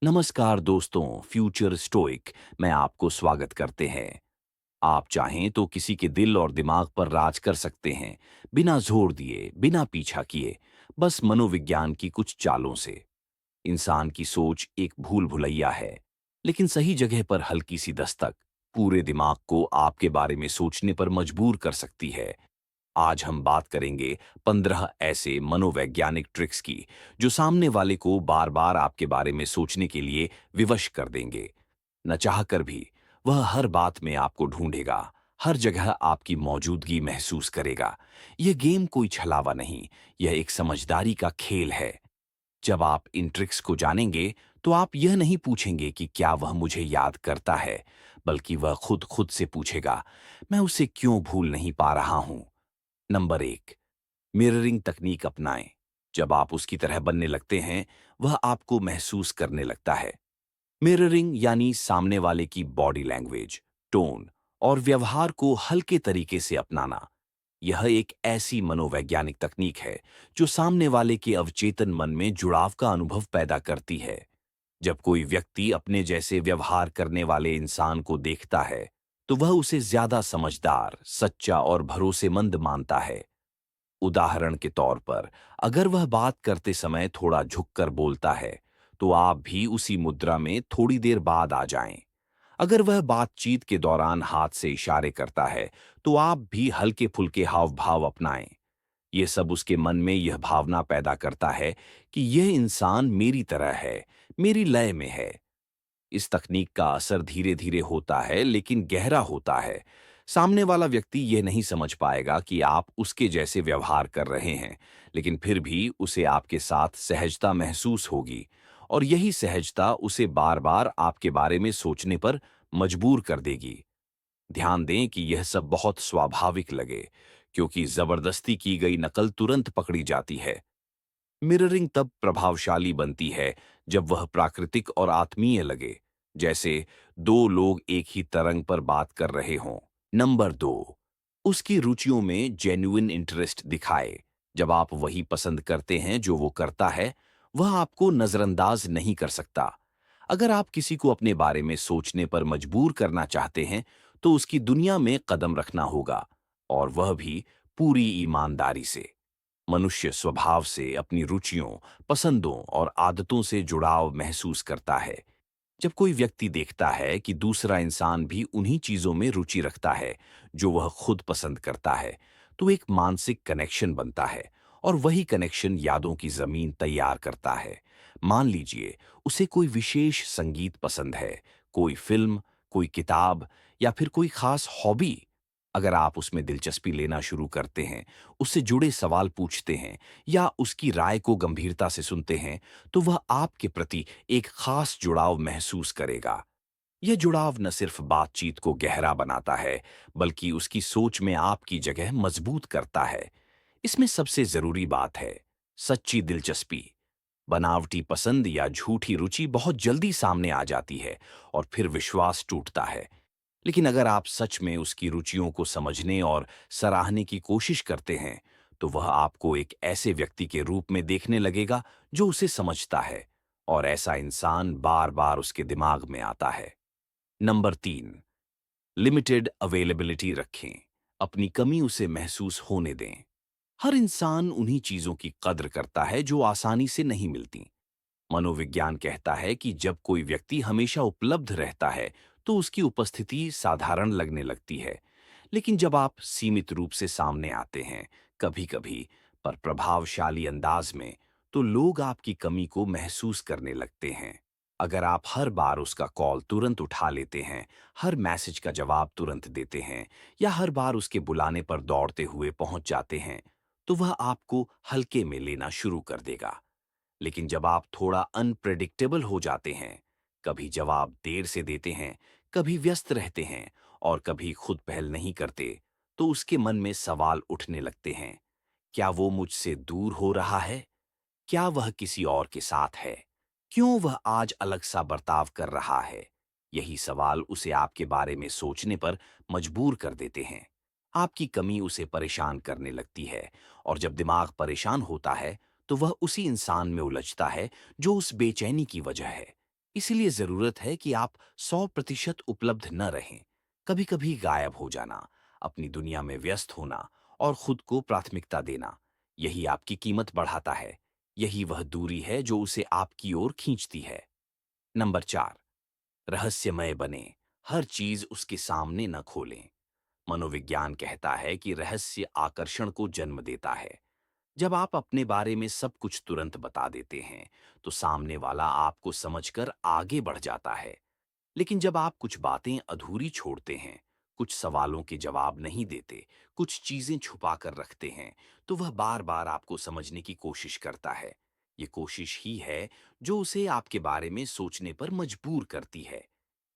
नमस्कार दोस्तों, future stoic में आपको स्वागत करते हैं। आप चाहें तो किसी के दिल और दिमाग पर राज कर सकते हैं, बिना जोर दिए, बिना पीछा किए, बस मनोविज्ञान की कुछ चालों से। इंसान की सोच एक भूल भुलैया है, लेकिन सही जगह पर हल्की सी दस्तक पूरे दिमाग को आपके बारे में सोचने पर मजबूर कर सकती है। आज हम बात करेंगे 15 ऐसे मनोवैज्ञानिक ट्रिक्स की जो सामने वाले को बार बार आपके बारे में सोचने के लिए विवश कर देंगे। न चाहकर भी वह हर बात में आपको ढूंढेगा, हर जगह आपकी मौजूदगी महसूस करेगा। यह गेम कोई छलावा नहीं, यह एक समझदारी का खेल है। जब आप इन ट्रिक्स को जानेंगे तो आप यह नहीं पूछेंगे कि क्या वह मुझे याद करता है, बल्कि वह खुद खुद से पूछेगा, मैं उसे क्यों भूल नहीं पा रहा हूं। नंबर 1, मिररिंग तकनीक अपनाएं। जब आप उसकी तरह बनने लगते हैं, वह आपको महसूस करने लगता है। मिररिंग यानी सामने वाले की बॉडी लैंग्वेज, टोन और व्यवहार को हल्के तरीके से अपनाना। यह एक ऐसी मनोवैज्ञानिक तकनीक है जो सामने वाले के अवचेतन मन में जुड़ाव का अनुभव पैदा करती है। जब कोई व्यक्ति अपने जैसे व्यवहार करने वाले इंसान को देखता है, तो वह उसे ज्यादा समझदार, सच्चा और भरोसेमंद मानता है। उदाहरण के तौर पर, अगर वह बात करते समय थोड़ा झुककर बोलता है, तो आप भी उसी मुद्रा में थोड़ी देर बाद आ जाएं। अगर वह बातचीत के दौरान हाथ से इशारे करता है, तो आप भी हल्के फुल्के हाव भाव अपनाएं। ये सब उसके मन में यह भावना पैदा करता है कि यह इंसान मेरी तरह है, मेरी लय में है। इस तकनीक का असर धीरे धीरे होता है, लेकिन गहरा होता है। सामने वाला व्यक्ति यह नहीं समझ पाएगा कि आप उसके जैसे व्यवहार कर रहे हैं, लेकिन फिर भी उसे आपके साथ सहजता महसूस होगी, और यही सहजता उसे बार बार आपके बारे में सोचने पर मजबूर कर देगी। ध्यान दें कि यह सब बहुत स्वाभाविक लगे, क्योंकि जबरदस्ती की गई नकल तुरंत पकड़ी जाती है। मिररिंग तब प्रभावशाली बनती है जब वह प्राकृतिक और आत्मीय लगे, जैसे दो लोग एक ही तरंग पर बात कर रहे हों। नंबर 2, उसकी रुचियों में जेन्युइन इंटरेस्ट दिखाए। जब आप वही पसंद करते हैं जो वो करता है, वह आपको नजरअंदाज नहीं कर सकता। अगर आप किसी को अपने बारे में सोचने पर मजबूर करना चाहते हैं, तो उसकी दुनिया में कदम रखना होगा, और वह भी पूरी ईमानदारी से। मनुष्य स्वभाव से अपनी रुचियों, पसंदों और आदतों से जुड़ाव महसूस करता है। जब कोई व्यक्ति देखता है कि दूसरा इंसान भी उन्हीं चीजों में रुचि रखता है जो वह खुद पसंद करता है, तो एक मानसिक कनेक्शन बनता है, और वही कनेक्शन यादों की जमीन तैयार करता है। मान लीजिए उसे कोई विशेष संगीत पसंद है, कोई फिल्म, कोई किताब या फिर कोई खास हॉबी। अगर आप उसमें दिलचस्पी लेना शुरू करते हैं, उससे जुड़े सवाल पूछते हैं या उसकी राय को गंभीरता से सुनते हैं, तो वह आपके प्रति एक खास जुड़ाव महसूस करेगा। यह जुड़ाव न सिर्फ बातचीत को गहरा बनाता है, बल्कि उसकी सोच में आपकी जगह मजबूत करता है। इसमें सबसे जरूरी बात है सच्ची दिलचस्पी। बनावटी पसंद या झूठी रुचि बहुत जल्दी सामने आ जाती है, और फिर विश्वास टूटता है। लेकिन अगर आप सच में उसकी रुचियों को समझने और सराहने की कोशिश करते हैं, तो वह आपको एक ऐसे व्यक्ति के रूप में देखने लगेगा जो उसे समझता है, और ऐसा इंसान बार बार उसके दिमाग में आता है। नंबर 3, लिमिटेड अवेलेबिलिटी रखें। अपनी कमी उसे महसूस होने दें। हर इंसान उन्हीं चीजों की कद्र करता है जो आसानी से नहीं मिलती। मनोविज्ञान कहता है कि जब कोई व्यक्ति हमेशा उपलब्ध रहता है, तो उसकी उपस्थिति साधारण लगने लगती है। लेकिन जब आप सीमित रूप से सामने आते हैं, कभी-कभी, पर प्रभावशाली अंदाज में, तो लोग आपकी कमी को महसूस करने लगते हैं। अगर आप हर बार उसका कॉल तुरंत उठा लेते हैं, हर मैसेज का जवाब तुरंत देते हैं, या हर बार उसके बुलाने पर दौड़ते हुए पहुंच जाते हैं, तो वह आपको हल्के में लेना शुरू कर देगा। लेकिन जब आप थोड़ा अनप्रेडिक्टेबल हो जाते हैं, कभी जवाब देर से देते हैं, कभी व्यस्त रहते हैं, और कभी खुद पहल नहीं करते, तो उसके मन में सवाल उठने लगते हैं। क्या वो मुझसे दूर हो रहा है? क्या वह किसी और के साथ है? क्यों वह आज अलग सा बर्ताव कर रहा है? यही सवाल उसे आपके बारे में सोचने पर मजबूर कर देते हैं। आपकी कमी उसे परेशान करने लगती है, और जब दिमाग परेशान होता है, तो वह उसी इंसान में उलझता है जो उस बेचैनी की वजह है। इसीलिए जरूरत है कि आप 100% उपलब्ध न रहें। कभी कभी गायब हो जाना, अपनी दुनिया में व्यस्त होना और खुद को प्राथमिकता देना, यही आपकी कीमत बढ़ाता है। यही वह दूरी है जो उसे आपकी ओर खींचती है। नंबर 4, रहस्यमय बने। हर चीज उसके सामने न खोलें। मनोविज्ञान कहता है कि रहस्य आकर्षण को जन्म देता है। जब आप अपने बारे में सब कुछ तुरंत बता देते हैं, तो सामने वाला आपको समझकर आगे बढ़ जाता है। लेकिन जब आप कुछ बातें अधूरी छोड़ते हैं, कुछ सवालों के जवाब नहीं देते, कुछ चीजें छुपा कर रखते हैं, तो वह बार बार आपको समझने की कोशिश करता है। ये कोशिश ही है जो उसे आपके बारे में सोचने पर मजबूर करती है।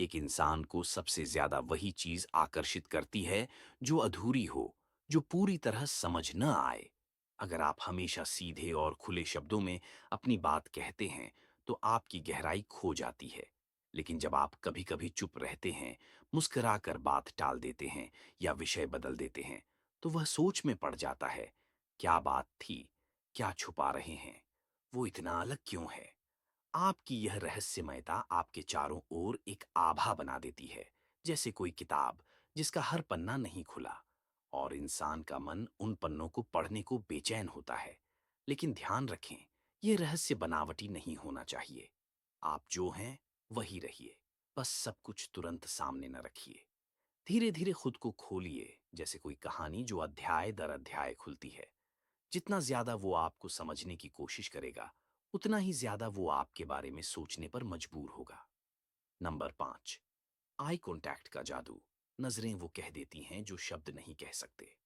एक इंसान को सबसे ज्यादा वही चीज आकर्षित करती है जो अधूरी हो, जो पूरी तरह समझ न आए। अगर आप हमेशा सीधे और खुले शब्दों में अपनी बात कहते हैं, तो आपकी गहराई खो जाती है। लेकिन जब आप कभी-कभी चुप रहते हैं, मुस्कुराकर बात टाल देते हैं या विषय बदल देते हैं, तो वह सोच में पड़ जाता है, क्या बात थी? क्या छुपा रहे हैं? वो इतना अलग क्यों है? आपकी यह रहस्यमयता आपके चारों ओर एक आभा बना देती है, जैसे कोई किताब जिसका हर पन्ना नहीं खुला, और इंसान का मन उन पन्नों को पढ़ने को बेचैन होता है। लेकिन ध्यान रखें, यह रहस्य बनावटी नहीं होना चाहिए। आप जो हैं, वही रहिए। बस सब कुछ तुरंत सामने न रखिए। धीरे धीरे खुद को खोलिए, जैसे कोई कहानी जो अध्याय दर अध्याय खुलती है। जितना ज्यादा वो आपको समझने की कोशिश करेगा, उतना ही ज्यादा वो आपके बारे में सोचने पर मजबूर होगा। नंबर 5, आई कांटेक्ट का जादू। नजरें वो कह देती हैं जो शब्द नहीं कह सकते।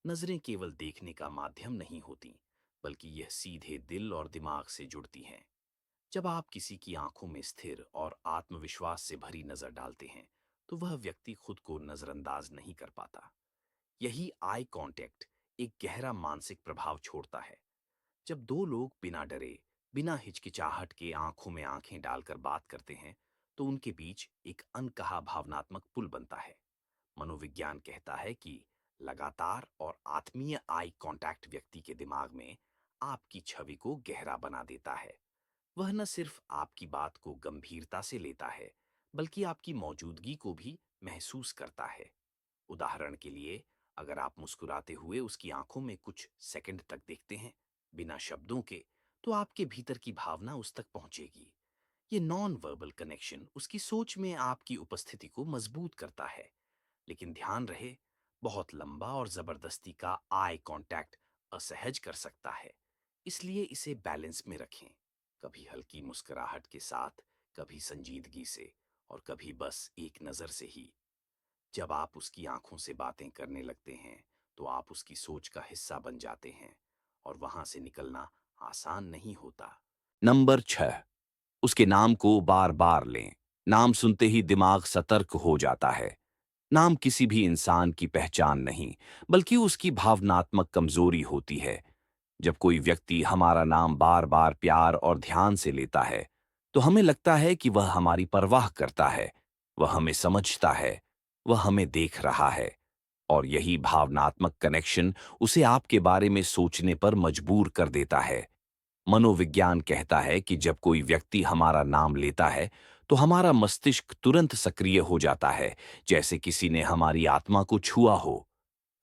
नजरें केवल देखने का माध्यम नहीं होती, बल्कि यह सीधे दिल और दिमाग से जुड़ती हैं। जब आप किसी की आंखों में स्थिर और आत्मविश्वास से भरी नजर डालते हैं, तो वह व्यक्ति खुद को नजरअंदाज नहीं कर पाता। यही आई कांटेक्ट एक गहरा मानसिक प्रभाव छोड़ता है। जब दो लोग बिना डरे, बिना हिचकिचाहट के आंखों में आंखें डालकर बात करते हैं, तो उनके बीच एक अनकहा भावनात्मक पुल बनता है। मनोविज्ञान कहता है कि लगातार और आत्मीय आई कांटेक्ट व्यक्ति के दिमाग में आपकी छवि को गहरा बना देता है। वह न सिर्फ आपकी बात को गंभीरता से लेता है, बल्कि आपकी मौजूदगी को भी महसूस करता है। उदाहरण के लिए, अगर आप मुस्कुराते हुए उसकी आंखों में कुछ सेकंड तक देखते हैं, बिना शब्दों के, तो आपके भीतर की भावना उस तक पहुंचेगी। ये नॉन वर्बल कनेक्शन उसकी सोच में आपकी उपस्थिति को मजबूत करता है। लेकिन ध्यान रहे, बहुत लंबा और जबरदस्ती का आई कांटेक्ट असहज कर सकता है। इसलिए इसे बैलेंस में रखें। कभी हल्की मुस्कुराहट के साथ, कभी संजीदगी से, और कभी बस एक नजर से ही। जब आप उसकी आंखों से बातें करने लगते हैं, तो आप उसकी सोच का हिस्सा बन जाते हैं, और वहां से निकलना आसान नहीं होता। नंबर 6, उसके नाम को बार बार लें। नाम सुनते ही दिमाग सतर्क हो जाता है। नाम किसी भी इंसान की पहचान नहीं, बल्कि उसकी भावनात्मक कमजोरी होती है। जब कोई व्यक्ति हमारा नाम बार बार प्यार और ध्यान से लेता है, तो हमें लगता है कि वह हमारी परवाह करता है, वह हमें समझता है, वह हमें देख रहा है। और यही भावनात्मक कनेक्शन उसे आपके बारे में सोचने पर मजबूर कर देता है। मनोविज्ञान कहता है कि जब कोई व्यक्ति हमारा नाम लेता है, तो हमारा मस्तिष्क तुरंत सक्रिय हो जाता है, जैसे किसी ने हमारी आत्मा को छुआ हो।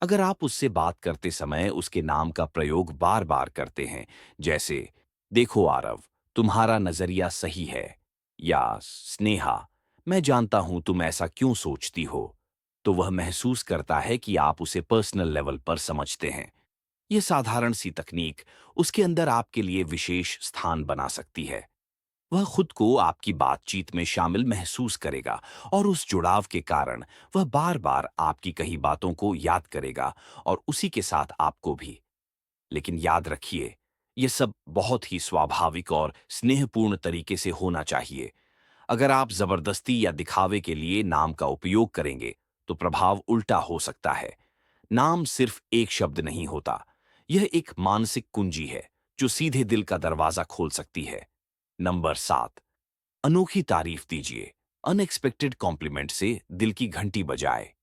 अगर आप उससे बात करते समय उसके नाम का प्रयोग बार बार करते हैं, जैसे देखो आरव, तुम्हारा नजरिया सही है, या स्नेहा, मैं जानता हूं तुम ऐसा क्यों सोचती हो, तो वह महसूस करता है कि आप उसे पर्सनल लेवल पर समझते हैं। यह साधारण सी तकनीक उसके अंदर आपके लिए विशेष स्थान बना सकती है। वह खुद को आपकी बातचीत में शामिल महसूस करेगा, और उस जुड़ाव के कारण वह बार बार आपकी कही बातों को याद करेगा, और उसी के साथ आपको भी। लेकिन याद रखिए, यह सब बहुत ही स्वाभाविक और स्नेहपूर्ण तरीके से होना चाहिए। अगर आप जबरदस्ती या दिखावे के लिए नाम का उपयोग करेंगे, तो प्रभाव उल्टा हो सकता है। नाम सिर्फ एक शब्द नहीं होता, यह एक मानसिक कुंजी है जो सीधे दिल का दरवाजा खोल सकती है। नंबर 7, अनोखी तारीफ दीजिए। अनएक्सपेक्टेड कॉम्प्लीमेंट से दिल की घंटी बजाए।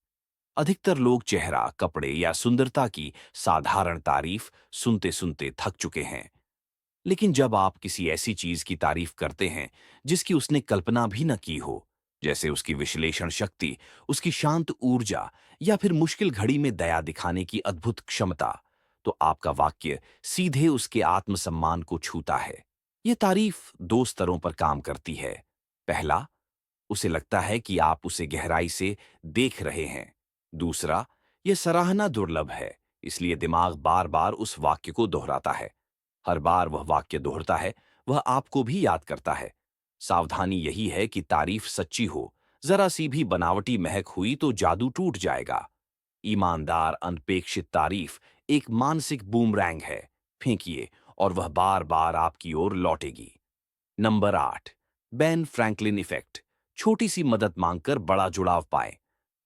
अधिकतर लोग चेहरा, कपड़े या सुंदरता की साधारण तारीफ सुनते सुनते थक चुके हैं। लेकिन जब आप किसी ऐसी चीज की तारीफ करते हैं जिसकी उसने कल्पना भी न की हो, जैसे उसकी विश्लेषण शक्ति, उसकी शांत ऊर्जा या फिर मुश्किल घड़ी में दया दिखाने की अद्भुत क्षमता, तो आपका वाक्य सीधे उसके आत्मसम्मान को छूता है। यह तारीफ दो स्तरों पर काम करती है। पहला, उसे लगता है कि आप उसे गहराई से देख रहे हैं। दूसरा, यह सराहना दुर्लभ है, इसलिए दिमाग बार बार उस वाक्य को दोहराता है। हर बार वह वाक्य दोहरता है, वह आपको भी याद करता है। सावधानी यही है कि तारीफ सच्ची हो, जरा सी भी बनावटी महक हुई तो जादू टूट जाएगा। ईमानदार अनपेक्षित तारीफ एक मानसिक बूमरैंग है, फेंकिए और वह बार बार आपकी ओर लौटेगी। Number 8, Ben Franklin effect. छोटी सी मदद मांगकर बड़ा जुड़ाव पाएं।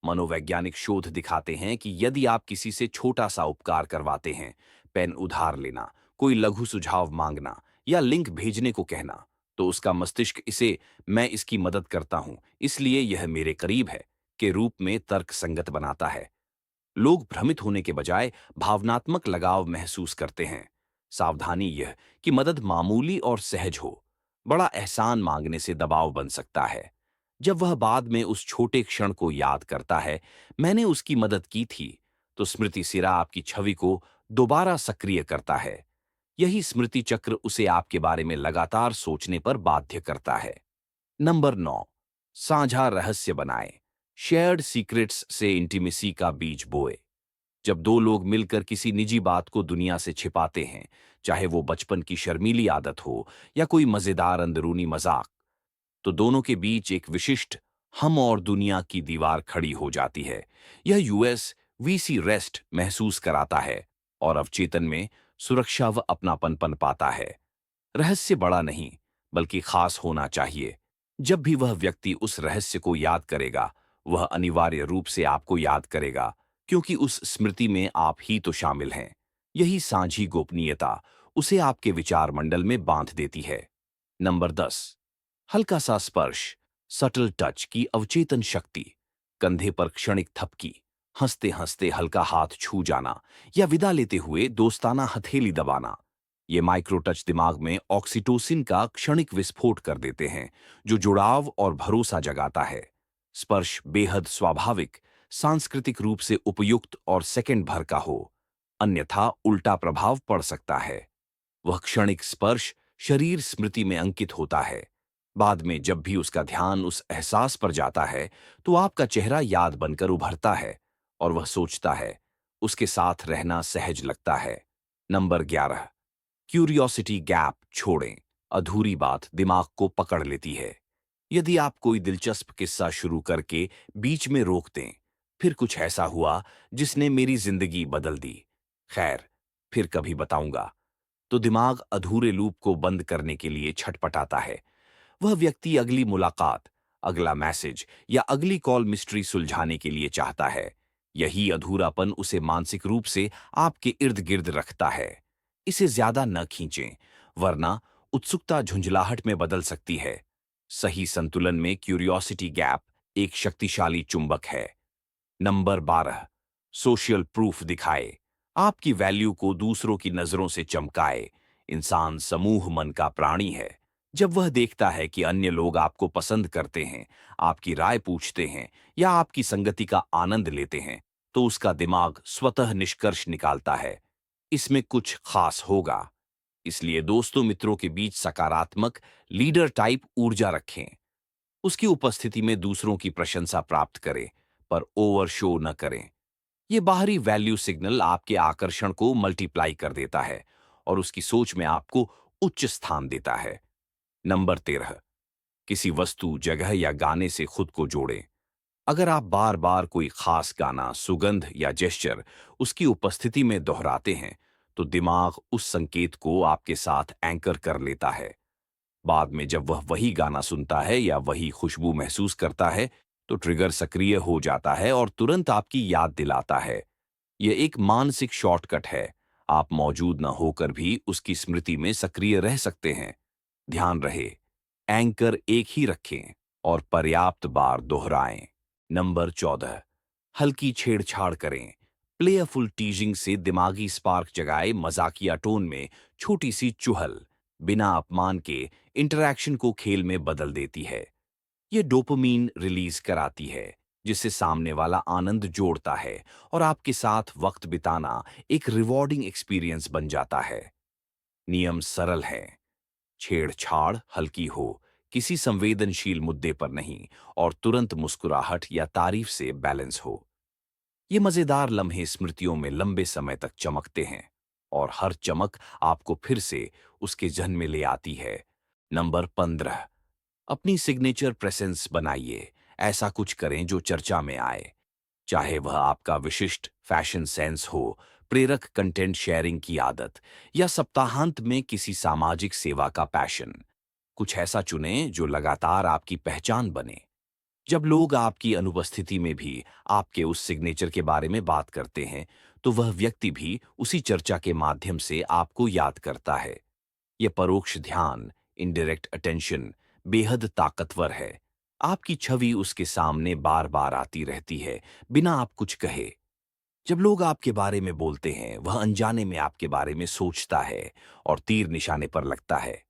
मनोवैज्ञानिक शोध दिखाते हैं कि यदि आप किसी से छोटा सा उपकार करवाते हैं, पेन उधार लेना, कोई लघु सुझाव मांगना या लिंक भेजने को कहना, तो उसका मस्तिष्क इसे मैं इसकी मदद करता हूं इसलिए यह मेरे करीब है के रूप में तर्क संगत बनाता है। लोग भ्रमित होने के बजाय भावनात्मक लगाव महसूस करते हैं। सावधानी यह कि मदद मामूली और सहज हो। बड़ा एहसान मांगने से दबाव बन सकता है। जब वह बाद में उस छोटे क्षण को याद करता है, मैंने उसकी मदद की थी, तो स्मृति सिरा आपकी छवि को दोबारा सक्रिय करता है। यही स्मृति चक्र उसे आपके बारे में लगातार सोचने पर बाध्य करता है। नंबर 9, साझा रहस्य बनाएं। शेयर्ड सीक्रेट्स से इंटीमेसी का बीज बोए। जब दो लोग मिलकर किसी निजी बात को दुनिया से छिपाते हैं, चाहे वो बचपन की शर्मीली आदत हो या कोई मजेदार अंदरूनी मजाक, तो दोनों के बीच एक विशिष्ट हम और दुनिया की दीवार खड़ी हो जाती है। यह यूएस वीसी रेस्ट महसूस कराता है और अवचेतन में सुरक्षा व अपनापन पन पाता है। रहस्य बड़ा नहीं, बल्कि खास होना चाहिए। जब भी वह व्यक्ति उस रहस्य को याद करेगा, वह अनिवार्य रूप से आपको याद करेगा, क्योंकि उस स्मृति में आप ही तो शामिल हैं। यही साझी गोपनीयता उसे आपके विचार मंडल में बांध देती है। नंबर 10, हल्का सा स्पर्श, सटल टच की अवचेतन शक्ति। कंधे पर क्षणिक थपकी, हंसते हंसते हल्का हाथ छू जाना या विदा लेते हुए दोस्ताना हथेली दबाना। ये माइक्रो टच दिमाग में ऑक्सीटोसिन का क्षणिक विस्फोट कर देते हैं, जो जुड़ाव और भरोसा जगाता है। स्पर्श बेहद स्वाभाविक, सांस्कृतिक रूप से उपयुक्त और सेकंड भर का हो, अन्यथा उल्टा प्रभाव पड़ सकता है। वह क्षणिक स्पर्श शरीर स्मृति में अंकित होता है। बाद में जब भी उसका ध्यान उस एहसास पर जाता है, तो आपका चेहरा याद बनकर उभरता है और वह सोचता है, उसके साथ रहना सहज लगता है। नंबर 11, क्यूरियोसिटी गैप छोड़ें। अधूरी बात दिमाग को पकड़ लेती है। यदि आप कोई दिलचस्प किस्सा शुरू करके बीच में रोक दें, फिर कुछ ऐसा हुआ जिसने मेरी जिंदगी बदल दी, खैर, फिर कभी बताऊंगा, तो दिमाग अधूरे लूप को बंद करने के लिए छटपटाता है। वह व्यक्ति अगली मुलाकात, अगला मैसेज या अगली कॉल मिस्ट्री सुलझाने के लिए चाहता है। यही अधूरापन उसे मानसिक रूप से आपके इर्द गिर्द रखता है। इसे ज्यादा न खींचें, वरना उत्सुकता झुंझलाहट में बदल सकती है। सही संतुलन में क्यूरियोसिटी गैप एक शक्तिशाली चुंबक है। नंबर 12, सोशल प्रूफ दिखाए। आपकी वैल्यू को दूसरों की नजरों से चमकाए। इंसान समूह मन का प्राणी है। जब वह देखता है कि अन्य लोग आपको पसंद करते हैं, आपकी राय पूछते हैं या आपकी संगति का आनंद लेते हैं, तो उसका दिमाग स्वतः निष्कर्ष निकालता है, इसमें कुछ खास होगा। इसलिए दोस्तों मित्रों के बीच सकारात्मक लीडर टाइप ऊर्जा रखें। उसकी उपस्थिति में दूसरों की प्रशंसा प्राप्त करें, पर ओवर शो न करें। ये बाहरी वैल्यू सिग्नल आपके आकर्षण को मल्टीप्लाई कर देता है और उसकी सोच में आपको उच्च स्थान देता है। नंबर 13, किसी वस्तु, जगह या गाने से खुद को जोड़ें। अगर आप बार बार कोई खास गाना, सुगंध या जेस्चर उसकी उपस्थिति में दोहराते हैं, तो दिमाग उस संकेत को आपके साथ एंकर कर लेता है। बाद में जब वह वही गाना सुनता है या वही खुशबू महसूस करता है, तो ट्रिगर सक्रिय हो जाता है और तुरंत आपकी याद दिलाता है। यह एक मानसिक शॉर्टकट है। आप मौजूद न होकर भी उसकी स्मृति में सक्रिय रह सकते हैं। ध्यान रहे, एंकर एक ही रखें और पर्याप्त बार दोहराएं। नंबर 14, हल्की छेड़छाड़ करें। प्लेयरफुल टीजिंग से दिमागी स्पार्क जगाए, मजाकिया टोन में छोटी सी चुहल, बिना अपमान के इंटरैक्शन को खेल में बदल देती है। ये डोपामीन रिलीज कराती है, जिससे सामने वाला आनंद जोड़ता है और आपके साथ वक्त बिताना एक रिवॉर्डिंग एक्सपीरियंस बन जाता है। नियम सरल है। छेड़छाड़ हल्की हो, किसी संवेदनशील मुद्दे पर नहीं, और तुरंत मुस्कुराहट या तारीफ से बैलेंस हो। ये मजेदार लम्हे स्मृतियों में लंबे समय तक चमकते हैं, और हर चमक आपको फिर से उसके जहन में ले आती है। नंबर 15, अपनी सिग्नेचर प्रेजेंस बनाइए। ऐसा कुछ करें जो चर्चा में आए, चाहे वह आपका विशिष्ट फैशन सेंस हो, प्रेरक कंटेंट शेयरिंग की आदत, या सप्ताहांत में किसी सामाजिक सेवा का पैशन। कुछ ऐसा चुनें जो लगातार आपकी पहचान बने। जब लोग आपकी अनुपस्थिति में भी आपके उस सिग्नेचर के बारे में बात करते हैं, तो वह व्यक्ति भी उसी चर्चा के माध्यम से आपको याद करता है। यह परोक्ष ध्यान, इनडायरेक्ट अटेंशन, बेहद ताकतवर है। आपकी छवि उसके सामने बार बार आती रहती है, बिना आप कुछ कहे। जब लोग आपके बारे में बोलते हैं, वह अनजाने में आपके बारे में सोचता है और तीर निशाने पर लगता है।